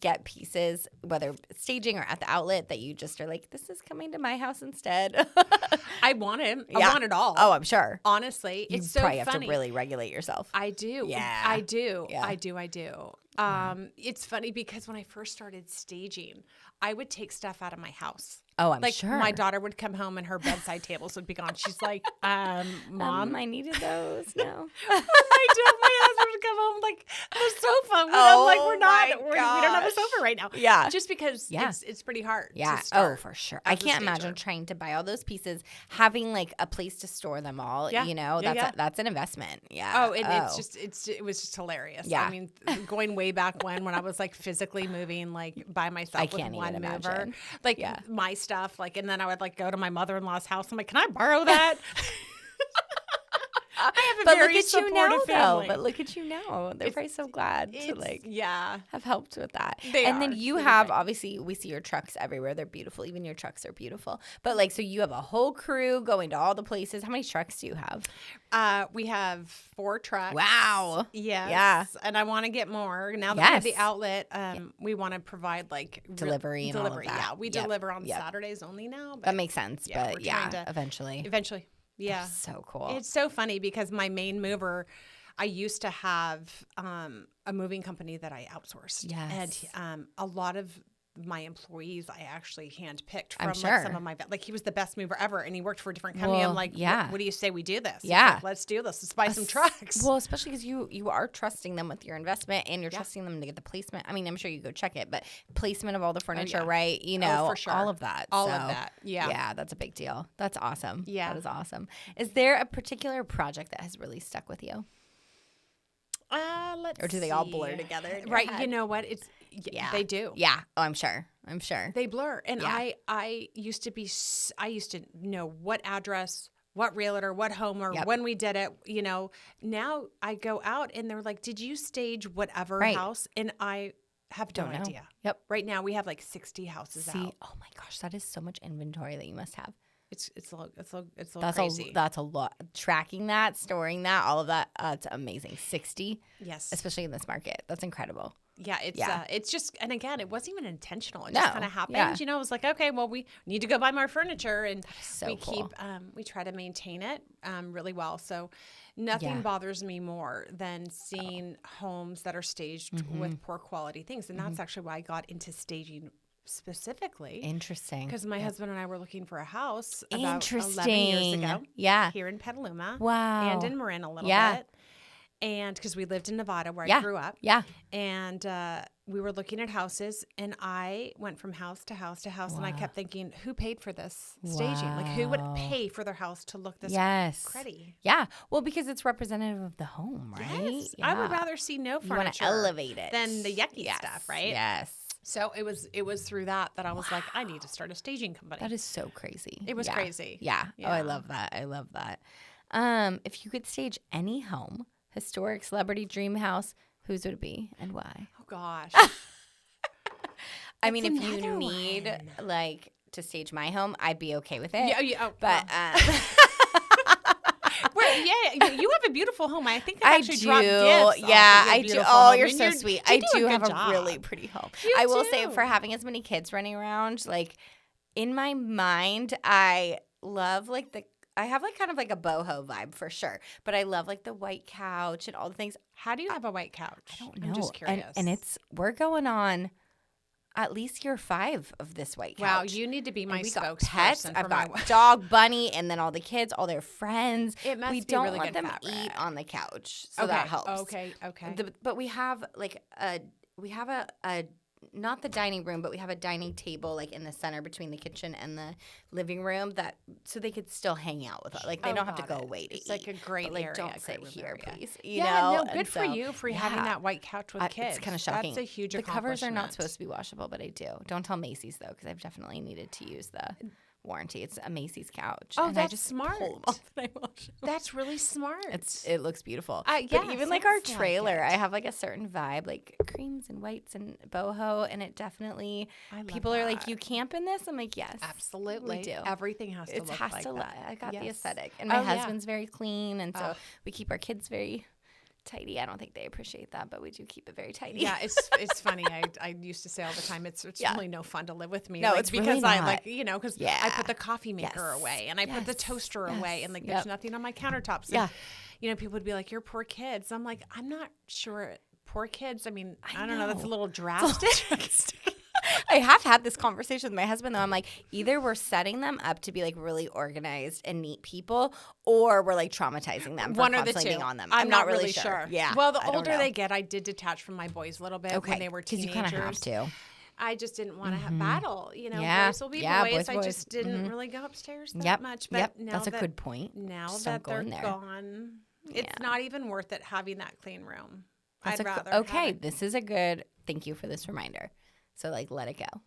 Speaker 3: get pieces, whether staging or at the outlet, that you just are like, this is coming to my house instead?
Speaker 2: I want it. I want it all.
Speaker 3: Oh, I'm sure.
Speaker 2: Honestly, it's so
Speaker 3: probably
Speaker 2: funny.
Speaker 3: have to really regulate yourself.
Speaker 2: I do.
Speaker 3: Yeah.
Speaker 2: I do.
Speaker 3: Yeah.
Speaker 2: I do. It's funny because when I first started staging, I would take stuff out of my house.
Speaker 3: Oh, I'm
Speaker 2: like
Speaker 3: sure.
Speaker 2: my daughter would come home and her bedside tables would be gone. She's like, Mom,
Speaker 3: I needed those. No.
Speaker 2: my husband would come home like, the sofa. We don't have a sofa right now.
Speaker 3: Yeah.
Speaker 2: Just because it's pretty hard.
Speaker 3: Yeah.
Speaker 2: To start
Speaker 3: for sure. I can't imagine trying to buy all those pieces, having like a place to store them all.
Speaker 2: Yeah.
Speaker 3: You know, that's an investment. Yeah.
Speaker 2: Oh, and it was just hilarious.
Speaker 3: Yeah.
Speaker 2: I mean, going way back when I was like physically moving like by myself with
Speaker 3: can't
Speaker 2: one
Speaker 3: even
Speaker 2: mover,
Speaker 3: imagine.
Speaker 2: like my stuff, like, and then I would like go to my mother-in-law's house. I'm like, can I borrow that? I have a very supportive family.
Speaker 3: But look at you now. They're probably so glad to like have helped with that. Then you have, obviously, we see your trucks everywhere. They're beautiful. Even your trucks are beautiful. But like, so you have a whole crew going to all the places. How many trucks do you have?
Speaker 2: We have 4 trucks.
Speaker 3: Wow.
Speaker 2: Yes.
Speaker 3: Yeah.
Speaker 2: And I want to get more. Now that we have the outlet, we want to provide like
Speaker 3: delivery and all of that.
Speaker 2: Yeah. We deliver on Saturdays only now. But
Speaker 3: that makes sense.
Speaker 2: Yeah,
Speaker 3: but eventually.
Speaker 2: Yeah.
Speaker 3: That's so cool.
Speaker 2: It's so funny because my main mover, I used to have a moving company that I outsourced.
Speaker 3: Yes.
Speaker 2: And a lot of my employees I actually handpicked from
Speaker 3: I'm
Speaker 2: like
Speaker 3: sure.
Speaker 2: some of my, like he was the best mover ever and he worked for a different company. I'm like, what do you say we do this?
Speaker 3: Yeah.
Speaker 2: Like, let's do this. Let's buy some trucks.
Speaker 3: Well, especially because you are trusting them with your investment and you're trusting them to get the placement. I mean, I'm sure you go check it, but placement of all the furniture, right? You know,
Speaker 2: for sure.
Speaker 3: all of that.
Speaker 2: All of that. Yeah.
Speaker 3: Yeah, that's a big deal. That's awesome.
Speaker 2: Yeah.
Speaker 3: That is awesome. Is there a particular project that has really stuck with you?
Speaker 2: Let's
Speaker 3: Or do they all blur together?
Speaker 2: Right. You know what? They do.
Speaker 3: Yeah. Oh, I'm sure.
Speaker 2: They blur. And I used to know what address, what realtor, what home, or when we did it, you know. Now I go out and they're like, did you stage whatever house? And I Have
Speaker 3: Don't
Speaker 2: no
Speaker 3: know.
Speaker 2: idea.
Speaker 3: Yep.
Speaker 2: Right now we have like 60 houses out.
Speaker 3: Oh my gosh, that is so much inventory that you must have.
Speaker 2: It's a little
Speaker 3: That's
Speaker 2: crazy.
Speaker 3: that's a lot. Tracking that, storing that, all of that. It's amazing. 60,
Speaker 2: Yes.
Speaker 3: especially in this market. That's incredible.
Speaker 2: Yeah, it's just, and again, it wasn't even intentional. It
Speaker 3: No,
Speaker 2: just kind of happened.
Speaker 3: yeah.
Speaker 2: You know, it was like, okay, well, we need to go buy more furniture, and
Speaker 3: so
Speaker 2: we
Speaker 3: cool.
Speaker 2: we try to maintain it really well. So nothing bothers me more than seeing homes that are staged with poor quality things, and that's actually why I got into staging specifically.
Speaker 3: Interesting.
Speaker 2: Because my husband and I were looking for a house about 11 years
Speaker 3: Interesting.
Speaker 2: ago.
Speaker 3: Yeah.
Speaker 2: Here in Petaluma.
Speaker 3: Wow.
Speaker 2: And in Marin a little
Speaker 3: Yeah.
Speaker 2: bit. And because we lived in Nevada where
Speaker 3: Yeah.
Speaker 2: I grew up.
Speaker 3: Yeah.
Speaker 2: And we were looking at houses, and I went from house to house to house, and I kept thinking, who paid for this staging? Like, who would pay for their house to look this pretty?
Speaker 3: Yeah. Well, because it's representative of the home, right?
Speaker 2: Yes.
Speaker 3: Yeah.
Speaker 2: I would rather see no
Speaker 3: You want
Speaker 2: furniture
Speaker 3: to elevate it
Speaker 2: than the yucky stuff, right?
Speaker 3: Yes.
Speaker 2: So it was through that I was like, I need to start a staging company.
Speaker 3: That is so crazy.
Speaker 2: It was crazy.
Speaker 3: Yeah.
Speaker 2: Yeah.
Speaker 3: Oh, I love that. I love that. If you could stage any home, historic, celebrity, dream house, whose would it be and why?
Speaker 2: Oh gosh.
Speaker 3: I mean, if you
Speaker 2: another
Speaker 3: need like to stage my home, I'd be okay with it.
Speaker 2: Yeah.
Speaker 3: But
Speaker 2: You have a beautiful home. I think I
Speaker 3: I
Speaker 2: actually
Speaker 3: do.
Speaker 2: dropped gifts.
Speaker 3: Yeah,
Speaker 2: off of your
Speaker 3: I do.
Speaker 2: beautiful
Speaker 3: Oh,
Speaker 2: home,
Speaker 3: you're
Speaker 2: and
Speaker 3: so sweet.
Speaker 2: You
Speaker 3: I do
Speaker 2: a
Speaker 3: have
Speaker 2: good
Speaker 3: a
Speaker 2: job.
Speaker 3: really pretty home.
Speaker 2: You
Speaker 3: I will say,
Speaker 2: do.
Speaker 3: for having as many kids running around, like in my mind, I love I have like kind of like a boho vibe for sure, but I love like the white couch and all the things.
Speaker 2: How do you have a white couch?
Speaker 3: I don't know.
Speaker 2: I'm just curious.
Speaker 3: And we're going on at least year 5 of this white couch.
Speaker 2: Wow, you need to be my
Speaker 3: And we got
Speaker 2: spokesperson.
Speaker 3: pets.
Speaker 2: for
Speaker 3: I've
Speaker 2: my
Speaker 3: got dog, bunny, and then all the kids, all their friends.
Speaker 2: It must
Speaker 3: we
Speaker 2: be
Speaker 3: don't
Speaker 2: really
Speaker 3: let
Speaker 2: good
Speaker 3: them
Speaker 2: fabric.
Speaker 3: eat on the couch, so that helps.
Speaker 2: Okay.
Speaker 3: But we have like a not the dining room, but we have a dining table like in the center between the kitchen and the living room so they could still hang out with us. Like they don't have to go away to
Speaker 2: It's
Speaker 3: eat.
Speaker 2: like a great
Speaker 3: but, like,
Speaker 2: area.
Speaker 3: don't
Speaker 2: a
Speaker 3: sit
Speaker 2: great room
Speaker 3: here,
Speaker 2: area.
Speaker 3: please.
Speaker 2: No,
Speaker 3: And
Speaker 2: good for
Speaker 3: so,
Speaker 2: you for having that white couch with kids.
Speaker 3: It's kind of shocking.
Speaker 2: That's a huge
Speaker 3: The covers are not
Speaker 2: accomplishment.
Speaker 3: supposed to be washable, but I do. Don't tell Macy's though, because I've definitely needed to use the warranty. It's a Macy's couch.
Speaker 2: Oh,
Speaker 3: and I
Speaker 2: that's
Speaker 3: just
Speaker 2: smart.
Speaker 3: pull them off and I wash them.
Speaker 2: That's really smart.
Speaker 3: It looks beautiful.
Speaker 2: Yeah,
Speaker 3: but even like our
Speaker 2: sounds like
Speaker 3: trailer,
Speaker 2: it.
Speaker 3: I have like a certain vibe, like creams and whites and boho, and it definitely
Speaker 2: I love
Speaker 3: people are like,
Speaker 2: that.
Speaker 3: "You camp in this?" I'm like, "Yes,
Speaker 2: Absolutely.
Speaker 3: we do."
Speaker 2: Everything has to
Speaker 3: It
Speaker 2: look
Speaker 3: has
Speaker 2: like
Speaker 3: to.
Speaker 2: that.
Speaker 3: I got the
Speaker 2: Yes.
Speaker 3: aesthetic, and my
Speaker 2: Oh, yeah.
Speaker 3: husband's very clean, and so
Speaker 2: Oh.
Speaker 3: we keep our kids very tidy. I don't think they appreciate that, but we do keep it very tidy.
Speaker 2: Yeah, it's funny. I used to say all the time, it's
Speaker 3: Yeah.
Speaker 2: really no fun to live with me.
Speaker 3: No,
Speaker 2: like,
Speaker 3: it's
Speaker 2: because
Speaker 3: really
Speaker 2: I
Speaker 3: not.
Speaker 2: like because I
Speaker 3: Yeah.
Speaker 2: put the coffee maker
Speaker 3: Yes.
Speaker 2: away and I put the
Speaker 3: Yes.
Speaker 2: toaster away and like
Speaker 3: Yes.
Speaker 2: there's
Speaker 3: Yep.
Speaker 2: nothing on my countertops.
Speaker 3: Yeah.
Speaker 2: And, people would be like, "Your poor kids." I'm like, I'm not sure. Poor kids. I mean, I don't know.
Speaker 3: know.
Speaker 2: That's a little drastic.
Speaker 3: I have had this conversation with my husband though. I'm like, either we're setting them up to be like really organized and neat people, or we're like traumatizing them for
Speaker 2: One or the
Speaker 3: constantly
Speaker 2: two.
Speaker 3: being on them.
Speaker 2: I'm not really sure.
Speaker 3: Yeah.
Speaker 2: Well, the
Speaker 3: I don't
Speaker 2: older
Speaker 3: know.
Speaker 2: they get, I did detach from my boys a little bit when they were
Speaker 3: because
Speaker 2: teenagers.
Speaker 3: you kind of have to.
Speaker 2: I just didn't want to have battle.
Speaker 3: Yeah.
Speaker 2: Boys will be
Speaker 3: Yeah,
Speaker 2: boys.
Speaker 3: boys,
Speaker 2: I
Speaker 3: boys.
Speaker 2: just didn't really go upstairs that
Speaker 3: Yep.
Speaker 2: much. But
Speaker 3: Yep.
Speaker 2: now
Speaker 3: That's a
Speaker 2: that,
Speaker 3: good point.
Speaker 2: Now
Speaker 3: Just
Speaker 2: that
Speaker 3: don't go
Speaker 2: they're
Speaker 3: in there.
Speaker 2: gone, it's not even worth it having that clean room.
Speaker 3: That's
Speaker 2: I'd rather
Speaker 3: okay.
Speaker 2: have it.
Speaker 3: This is a good. Thank you for this reminder. So like, let it go.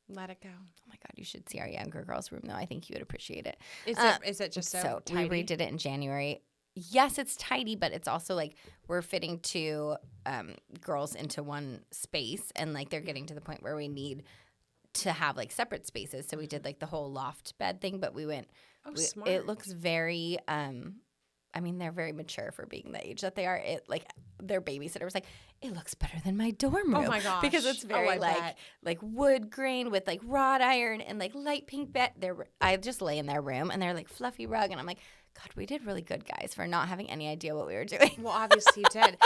Speaker 2: Let it go.
Speaker 3: Oh my God, you should see our younger girl's room though. I think you would appreciate it.
Speaker 2: Is it just so
Speaker 3: So
Speaker 2: tidy?
Speaker 3: we redid it in January. Yes, it's tidy, but it's also like we're fitting two girls into one space, and like they're getting to the point where we need to have like separate spaces. So we did like the whole loft bed thing, but we went.
Speaker 2: Smart.
Speaker 3: It looks very. I mean, they're very mature for being the age that they are. It like their babysitter was like, it looks better than my dorm room.
Speaker 2: Oh my gosh.
Speaker 3: Because it's very
Speaker 2: I bet.
Speaker 3: like wood grain with like wrought iron and like light pink bed. I just lay in their room and they're like fluffy rug, and I'm like, God, we did really good, guys, for not having any idea what we were doing.
Speaker 2: Well, obviously you did.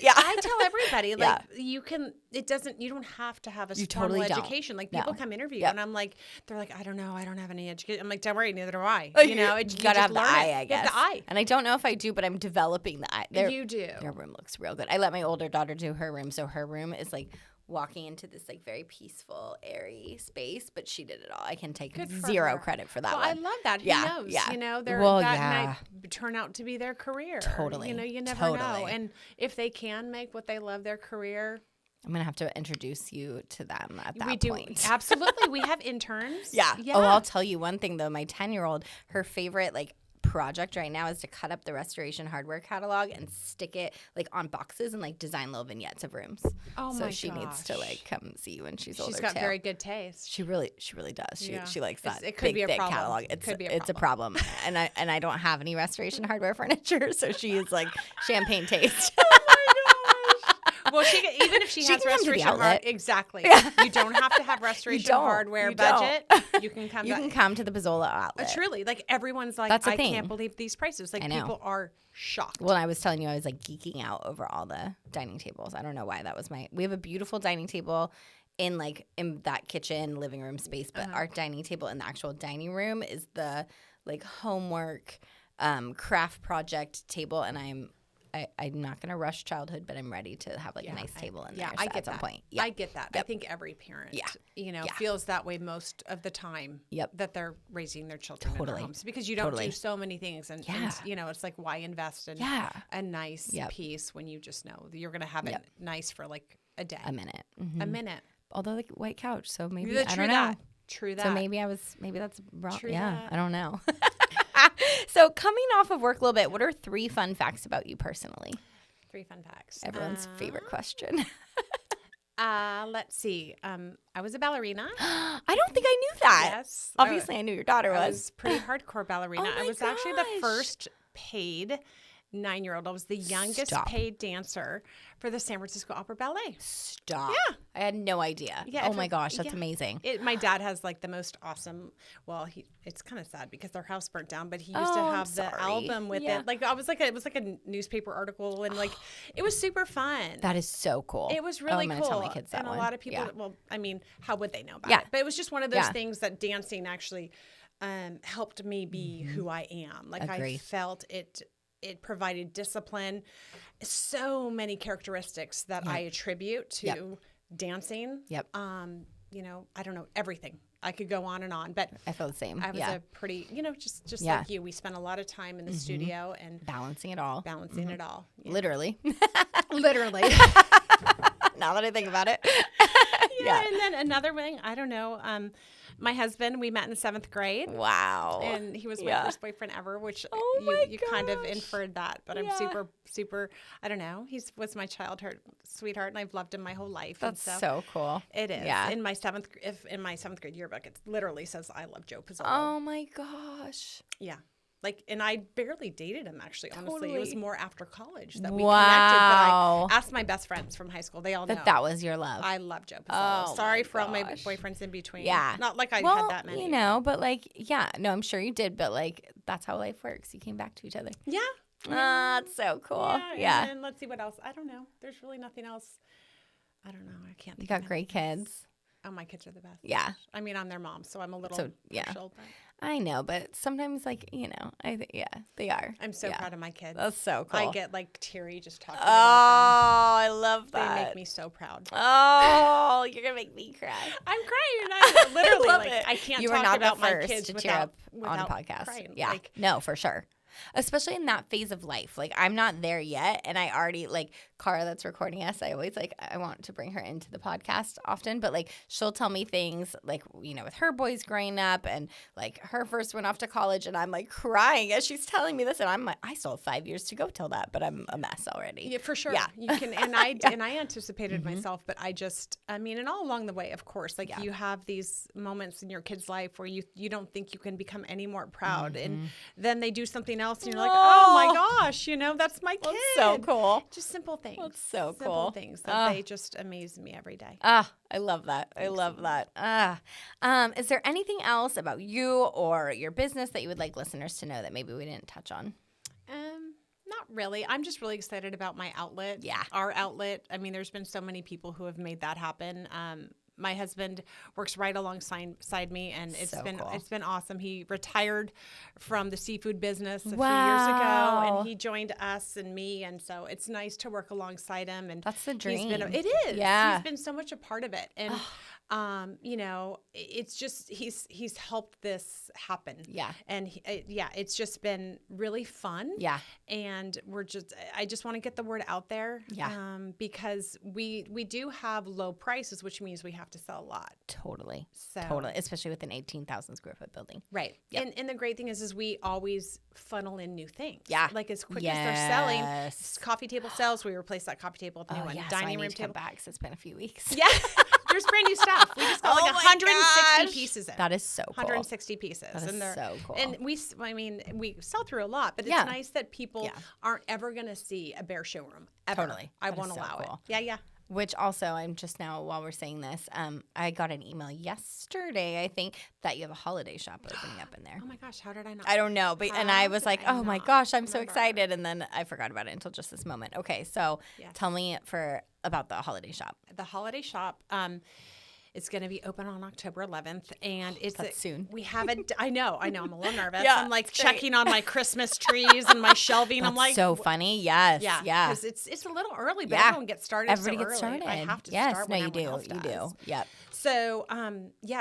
Speaker 3: Yeah.
Speaker 2: I tell everybody, like,
Speaker 3: Yeah.
Speaker 2: you don't have to have a
Speaker 3: You
Speaker 2: formal
Speaker 3: totally don't.
Speaker 2: education. Like,
Speaker 3: No.
Speaker 2: people come interview,
Speaker 3: Yep.
Speaker 2: and I'm like, they're like, I don't know, I don't have any education. I'm like, don't worry, neither do I.
Speaker 3: Oh,
Speaker 2: You
Speaker 3: gotta
Speaker 2: just
Speaker 3: have the
Speaker 2: learn
Speaker 3: eye,
Speaker 2: it.
Speaker 3: I
Speaker 2: You
Speaker 3: guess.
Speaker 2: have the eye.
Speaker 3: And I don't know if I do, but I'm developing the eye.
Speaker 2: You do.
Speaker 3: Their room looks real good. I let my older daughter do her room, so her room is like walking into this like very peaceful, airy space. But she did it all. I can take
Speaker 2: Good for
Speaker 3: zero
Speaker 2: her.
Speaker 3: credit for that
Speaker 2: Well,
Speaker 3: one.
Speaker 2: I love that.
Speaker 3: Yeah,
Speaker 2: Who knows?
Speaker 3: yeah.
Speaker 2: They're
Speaker 3: Well,
Speaker 2: that
Speaker 3: yeah.
Speaker 2: might turn out to be their career.
Speaker 3: Totally.
Speaker 2: You never know.
Speaker 3: Totally.
Speaker 2: And if they can make what they love their career,
Speaker 3: I'm gonna have to introduce you to them at that
Speaker 2: we do.
Speaker 3: point.
Speaker 2: Absolutely. We have interns.
Speaker 3: Yeah.
Speaker 2: Yeah.
Speaker 3: Oh, I'll tell you one thing though. My 10-year-old, her favorite like project right now is to cut up the restoration hardware catalog and stick it like on boxes and like design little vignettes of rooms.
Speaker 2: Oh my
Speaker 3: so
Speaker 2: gosh.
Speaker 3: she needs to like come see you when she's older.
Speaker 2: She's got
Speaker 3: too.
Speaker 2: very good taste.
Speaker 3: She really does. She likes that
Speaker 2: It could
Speaker 3: big
Speaker 2: be a
Speaker 3: thick
Speaker 2: problem.
Speaker 3: catalog.
Speaker 2: Could be a
Speaker 3: It's a problem. and I don't have any restoration hardware furniture, so she is like champagne taste.
Speaker 2: Well, even if she has
Speaker 3: can come to the
Speaker 2: restoration
Speaker 3: outlet.
Speaker 2: Exactly. You don't have to have restoration hardware
Speaker 3: You don't.
Speaker 2: budget. You can come.
Speaker 3: You can come to the Pezzolo outlet.
Speaker 2: Truly, like everyone's like,
Speaker 3: That's the
Speaker 2: I
Speaker 3: thing.
Speaker 2: can't believe these prices. Like
Speaker 3: I know.
Speaker 2: people are shocked.
Speaker 3: Well, I was telling you, I was like geeking out over all the dining tables. I don't know why that was we have a beautiful dining table in that kitchen living room space, but our dining table in the actual dining room is the like homework craft project table, and I'm not going to rush childhood, but I'm ready to have like a nice table in there.
Speaker 2: Yeah,
Speaker 3: so
Speaker 2: I get
Speaker 3: at some
Speaker 2: that.
Speaker 3: point. Yeah.
Speaker 2: I get that. I think every parent,
Speaker 3: Yeah.
Speaker 2: feels that way most of the time.
Speaker 3: Yep.
Speaker 2: That they're raising their children in their
Speaker 3: Totally.
Speaker 2: homes because you don't do so many things, and it's like why invest in a nice piece when you just know that you're going to have it nice for like a day,
Speaker 3: a minute.
Speaker 2: a minute.
Speaker 3: Although the white couch, so maybe
Speaker 2: True
Speaker 3: I don't know.
Speaker 2: True that.
Speaker 3: So maybe that's wrong.
Speaker 2: True
Speaker 3: yeah,
Speaker 2: that.
Speaker 3: I don't know. So coming off of work a little bit, what are 3 fun facts about you personally?
Speaker 2: 3 fun facts.
Speaker 3: Everyone's favorite question.
Speaker 2: Let's see. I was a ballerina.
Speaker 3: I don't think I knew that.
Speaker 2: Yes.
Speaker 3: Obviously, I knew your daughter
Speaker 2: I
Speaker 3: was.
Speaker 2: was pretty hardcore ballerina.
Speaker 3: Oh
Speaker 2: I
Speaker 3: my
Speaker 2: was actually the
Speaker 3: gosh.
Speaker 2: first paid 9-year-old. I was the youngest paid dancer for the San Francisco Opera Ballet.
Speaker 3: Stop.
Speaker 2: Yeah.
Speaker 3: I had no idea.
Speaker 2: Yeah,
Speaker 3: Oh my gosh, that's amazing.
Speaker 2: My dad has like the most awesome. Well, it's kind of sad because their house burnt down, but he used to
Speaker 3: Oh, I'm
Speaker 2: have the
Speaker 3: sorry.
Speaker 2: album with
Speaker 3: Yeah.
Speaker 2: it. Like it was like a newspaper article, and like it was super fun.
Speaker 3: That is so cool.
Speaker 2: It was really
Speaker 3: I'm
Speaker 2: cool.
Speaker 3: gonna tell my kids that
Speaker 2: and
Speaker 3: one.
Speaker 2: a lot of people,
Speaker 3: Yeah.
Speaker 2: well, I mean, how would they know about
Speaker 3: Yeah.
Speaker 2: it? But it was just one of those
Speaker 3: Yeah.
Speaker 2: things that dancing actually helped me be who I am. Like
Speaker 3: Agree.
Speaker 2: I felt it provided discipline, so many characteristics that I attribute to dancing.
Speaker 3: Yep.
Speaker 2: I don't know, everything. I could go on and on, but
Speaker 3: I feel the same.
Speaker 2: I was a pretty, just like you, we spent a lot of time in the studio and
Speaker 3: balancing it all.
Speaker 2: balancing it all. Yeah.
Speaker 3: Literally.
Speaker 2: Literally.
Speaker 3: Now that I think about it.
Speaker 2: Yeah. And then another thing, I don't know, my husband, we met in the 7th grade.
Speaker 3: Wow.
Speaker 2: And he was my first boyfriend ever, which
Speaker 3: Oh
Speaker 2: you kind of inferred that. But I'm super, super, I don't know. He was my childhood sweetheart, and I've loved him my whole life.
Speaker 3: That's
Speaker 2: and
Speaker 3: so cool.
Speaker 2: It is.
Speaker 3: Yeah.
Speaker 2: In my 7th grade yearbook, it literally says, I love Joe Pezzolo.
Speaker 3: Oh my gosh.
Speaker 2: Yeah. And I barely dated him, actually, honestly. It was more after college that we
Speaker 3: Wow.
Speaker 2: connected. But I asked my best friends from high school. They all know.
Speaker 3: That was your love.
Speaker 2: I love Joe Pezzolo.
Speaker 3: Oh
Speaker 2: Sorry
Speaker 3: my
Speaker 2: for all my
Speaker 3: gosh.
Speaker 2: boyfriends in between.
Speaker 3: Yeah.
Speaker 2: Not like I
Speaker 3: well,
Speaker 2: had that many.
Speaker 3: but no, I'm sure you did, but like that's how life works. You came back to each other.
Speaker 2: Yeah.
Speaker 3: That's so cool. Yeah.
Speaker 2: And let's see what else. I don't know. There's really nothing else. I don't know. I can't
Speaker 3: You
Speaker 2: think
Speaker 3: got
Speaker 2: of
Speaker 3: great
Speaker 2: anything else.
Speaker 3: kids.
Speaker 2: Oh, my kids are the best.
Speaker 3: Yeah.
Speaker 2: I mean, I'm their mom, so I'm a little partial, but
Speaker 3: I know, but sometimes they are.
Speaker 2: I'm so proud of my kids.
Speaker 3: That's so cool.
Speaker 2: I get like teary just talking
Speaker 3: Oh,
Speaker 2: about
Speaker 3: I love
Speaker 2: them.
Speaker 3: that.
Speaker 2: They make me so proud.
Speaker 3: Oh, you're gonna make me cry.
Speaker 2: I'm crying. I literally
Speaker 3: love
Speaker 2: like
Speaker 3: it.
Speaker 2: I can't
Speaker 3: You were
Speaker 2: talk
Speaker 3: not
Speaker 2: about
Speaker 3: the
Speaker 2: my
Speaker 3: first
Speaker 2: kids
Speaker 3: to cheer up on a
Speaker 2: without
Speaker 3: podcast.
Speaker 2: crying.
Speaker 3: Yeah,
Speaker 2: Like,
Speaker 3: no, for sure. Especially in that phase of life. Like, I'm not there yet. And I already, like, Cara that's recording us, I always, like, I want to bring her into the podcast often. But, like, she'll tell me things, like, with her boys growing up. And, like, her first went off to college. And I'm, like, crying as she's telling me this. And I'm like, I still have 5 years to go till that. But I'm a mess already.
Speaker 2: Yeah, for sure.
Speaker 3: Yeah.
Speaker 2: You can, and I anticipated myself, but and all along the way, of course, like you have these moments in your kid's life where you don't think you can become any more proud. And then they do something else and you're like, oh my gosh, that's my kid.
Speaker 3: So cool.
Speaker 2: Just simple things.
Speaker 3: That's so
Speaker 2: Simple
Speaker 3: cool.
Speaker 2: things that they just amaze me every day.
Speaker 3: I love that. I love that. Is there anything else about you or your business that you would like listeners to know that maybe we didn't touch on?
Speaker 2: Not really. I'm just really excited about my outlet.
Speaker 3: Yeah.
Speaker 2: Our outlet. I mean, there's been so many people who have made that happen. My husband works right alongside me, and it's been awesome. He retired from the seafood business a few years ago, and he joined us and me, and so it's nice to work alongside him. And
Speaker 3: that's the dream.
Speaker 2: It is.
Speaker 3: Yeah.
Speaker 2: He's been so much a part of it, and It's just he's helped this happen.
Speaker 3: Yeah.
Speaker 2: And it's just been really fun.
Speaker 3: Yeah.
Speaker 2: And I just want to get the word out there.
Speaker 3: Yeah.
Speaker 2: Because we do have low prices, which means we have to sell a lot.
Speaker 3: Totally.
Speaker 2: So.
Speaker 3: Totally. Especially with an 18,000 square foot building.
Speaker 2: Right. Yep. And the great thing is we always funnel in new things.
Speaker 3: Yeah.
Speaker 2: Like as quick as they're selling, coffee table sales, we replace that coffee table with a new one. Dining room table.
Speaker 3: Come back. So it's been a few weeks.
Speaker 2: Yeah. There's brand new stuff. We just got like 160 pieces in.
Speaker 3: That is so cool.
Speaker 2: 160 pieces.
Speaker 3: That is so cool.
Speaker 2: And we sell through a lot, but it's nice that people aren't ever going to see a bare showroom. Ever.
Speaker 3: Totally.
Speaker 2: I won't allow it. Yeah.
Speaker 3: Which also, I'm just now, while we're saying this, I got an email yesterday, I think, that you have a holiday shop opening up in there.
Speaker 2: Oh my gosh, how did I not?
Speaker 3: I don't know, but and I was like, oh my gosh, I'm so excited, and then I forgot about it until just this moment. Okay, so tell me about the holiday shop.
Speaker 2: The holiday shop. It's going to be open on October 11th, and it's
Speaker 3: soon.
Speaker 2: We haven't. I know. I'm a little nervous.
Speaker 3: Yeah,
Speaker 2: I'm like checking on my Christmas trees and my shelving.
Speaker 3: That's
Speaker 2: I'm like,
Speaker 3: so funny. Yes, yeah.
Speaker 2: Because it's a little early, but everyone gets started.
Speaker 3: Everybody
Speaker 2: so
Speaker 3: gets
Speaker 2: early.
Speaker 3: started.
Speaker 2: I have to
Speaker 3: yes,
Speaker 2: start.
Speaker 3: No,
Speaker 2: when
Speaker 3: you do.
Speaker 2: everyone else
Speaker 3: You
Speaker 2: does.
Speaker 3: do. Yep.
Speaker 2: So,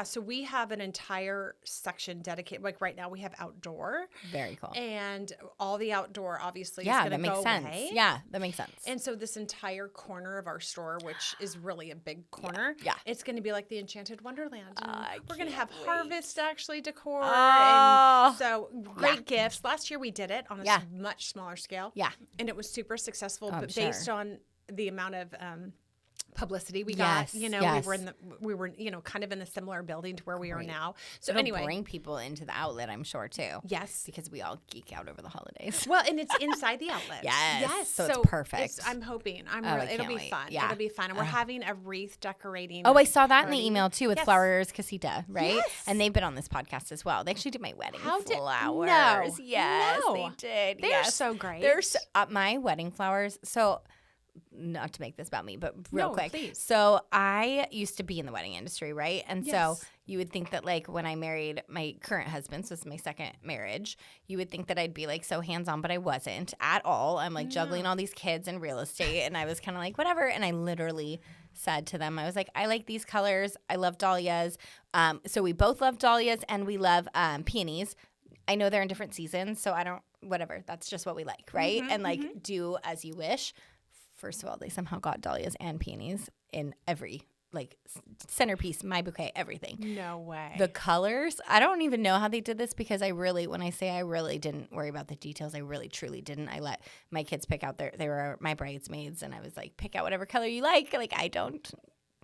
Speaker 2: so we have an entire section dedicated. Like right now, we have outdoor.
Speaker 3: Very cool.
Speaker 2: And all the outdoor, obviously, is
Speaker 3: that
Speaker 2: going to
Speaker 3: makes
Speaker 2: go
Speaker 3: sense.
Speaker 2: away.
Speaker 3: Yeah, that makes sense.
Speaker 2: And so this entire corner of our store, which is really a big corner, it's going to be like the Enchanted Wonderland. We're going to have harvest actually decor. And so great gifts. Last year we did it on a much smaller scale.
Speaker 3: Yeah.
Speaker 2: And it was super successful, but based on the amount of publicity we got, we were kind of in a similar building to where we are now. So
Speaker 3: it'll bring people into the outlet, I'm sure too.
Speaker 2: Yes,
Speaker 3: because we all geek out over the holidays.
Speaker 2: Well, and it's inside the outlet.
Speaker 3: Yes, so it's perfect.
Speaker 2: I'm hoping. It'll be fun.
Speaker 3: Yeah.
Speaker 2: It'll be fun, and we're having a wreath decorating.
Speaker 3: Oh, I saw that in the email too with Flowers Casita, right?
Speaker 2: Yes.
Speaker 3: And they've been on this podcast as well. They actually did my wedding flowers.
Speaker 2: No.
Speaker 3: Yes,
Speaker 2: No.
Speaker 3: they did.
Speaker 2: They're so great.
Speaker 3: They're my wedding flowers. So. Not to make this about me, but real quick.
Speaker 2: Please.
Speaker 3: So I used to be in the wedding industry, right? And so you would think that like when I married my current husband, so it's my second marriage, you would think that I'd be like so hands-on, but I wasn't at all. I'm like juggling all these kids and real estate, and I was kind of like, whatever. And I literally said to them, I was like, I like these colors. I love dahlias. So we both love dahlias and we love peonies. I know they're in different seasons, so I don't, whatever. That's just what we like, right? And like do as you wish. First of all, they somehow got dahlias and peonies in every like centerpiece, my bouquet, everything.
Speaker 2: No way.
Speaker 3: The colors, I don't even know how they did this because when I say I really didn't worry about the details, I really truly didn't. I let my kids pick out they were my bridesmaids, and I was like, pick out whatever color you like. Like I don't.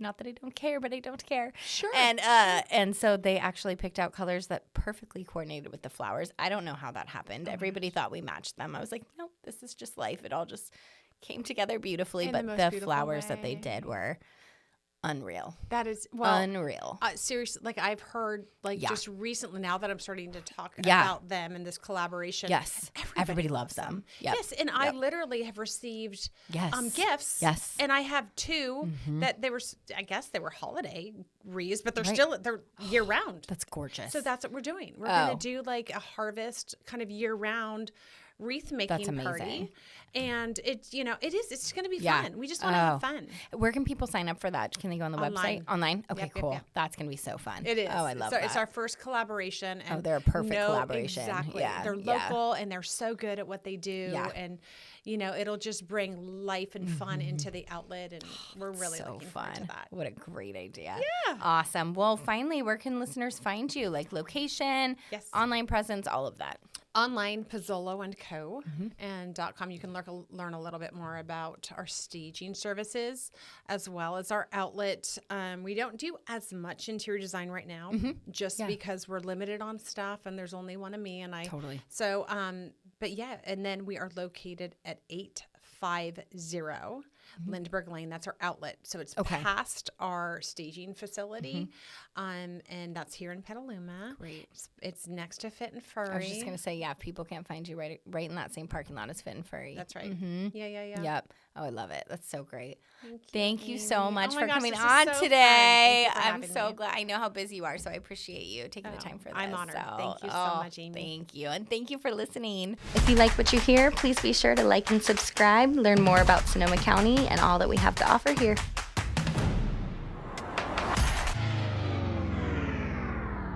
Speaker 3: Not that I don't care, but I don't care.
Speaker 2: Sure.
Speaker 3: And so they actually picked out colors that perfectly coordinated with the flowers. I don't know how that happened. Everybody thought we matched them. I was like, no, this is just life. It all just came together beautifully. But the flowers that they did were unreal.
Speaker 2: That is
Speaker 3: unreal.
Speaker 2: Seriously, like I've heard, just recently now that I'm starting to talk about them and this collaboration.
Speaker 3: Yes, everybody loves them. Yep.
Speaker 2: Yes, and I literally have received gifts.
Speaker 3: Yes,
Speaker 2: and I have two that they were. I guess they were holiday wreaths, but they're year round.
Speaker 3: That's gorgeous.
Speaker 2: So that's what we're doing. We're gonna do like a harvest kind of year round wreath making party. And it's going to be fun. We just want to have fun.
Speaker 3: Where can people sign up for that? Can they go on the website? Online? Okay, cool. Yep. That's going to be so fun.
Speaker 2: It is.
Speaker 3: Oh, I love that.
Speaker 2: It's our first collaboration. And
Speaker 3: they're a perfect collaboration.
Speaker 2: Exactly.
Speaker 3: Yeah.
Speaker 2: They're local and they're so good at what they do. Yeah. And, it'll just bring life and fun into the outlet. And we're really looking forward to that.
Speaker 3: What a great idea.
Speaker 2: Yeah.
Speaker 3: Awesome. Well, finally, where can listeners find you? Like location, online presence, all of that.
Speaker 2: Online, Pezzolo Co. and .com. You can learn a little bit more about our staging services as well as our outlet. We don't do as much interior design right now just because we're limited on staff and there's only one of me and I.
Speaker 3: Totally.
Speaker 2: So, but yeah, and then we are located at 850 Lindbergh Lane. That's our outlet. So it's past our staging facility. And that's here in Petaluma.
Speaker 3: Great.
Speaker 2: It's next to Fit and Furry.
Speaker 3: I was just going to say, if people can't find you right in that same parking lot as Fit and Furry.
Speaker 2: That's right. Yeah.
Speaker 3: Yep. Oh, I love it. That's so great. Thank you so much for
Speaker 2: gosh,
Speaker 3: coming
Speaker 2: this
Speaker 3: on
Speaker 2: is so
Speaker 3: today.
Speaker 2: fun. Thank you for
Speaker 3: I'm
Speaker 2: having
Speaker 3: so
Speaker 2: me.
Speaker 3: glad. I know how busy you are, so I appreciate you taking the time for this.
Speaker 2: I'm honored. Thank you so much, Amy.
Speaker 3: Thank you. And thank you for listening.
Speaker 1: If you like what you hear, please be sure to like and subscribe, learn more about Sonoma County and all that we have to offer here.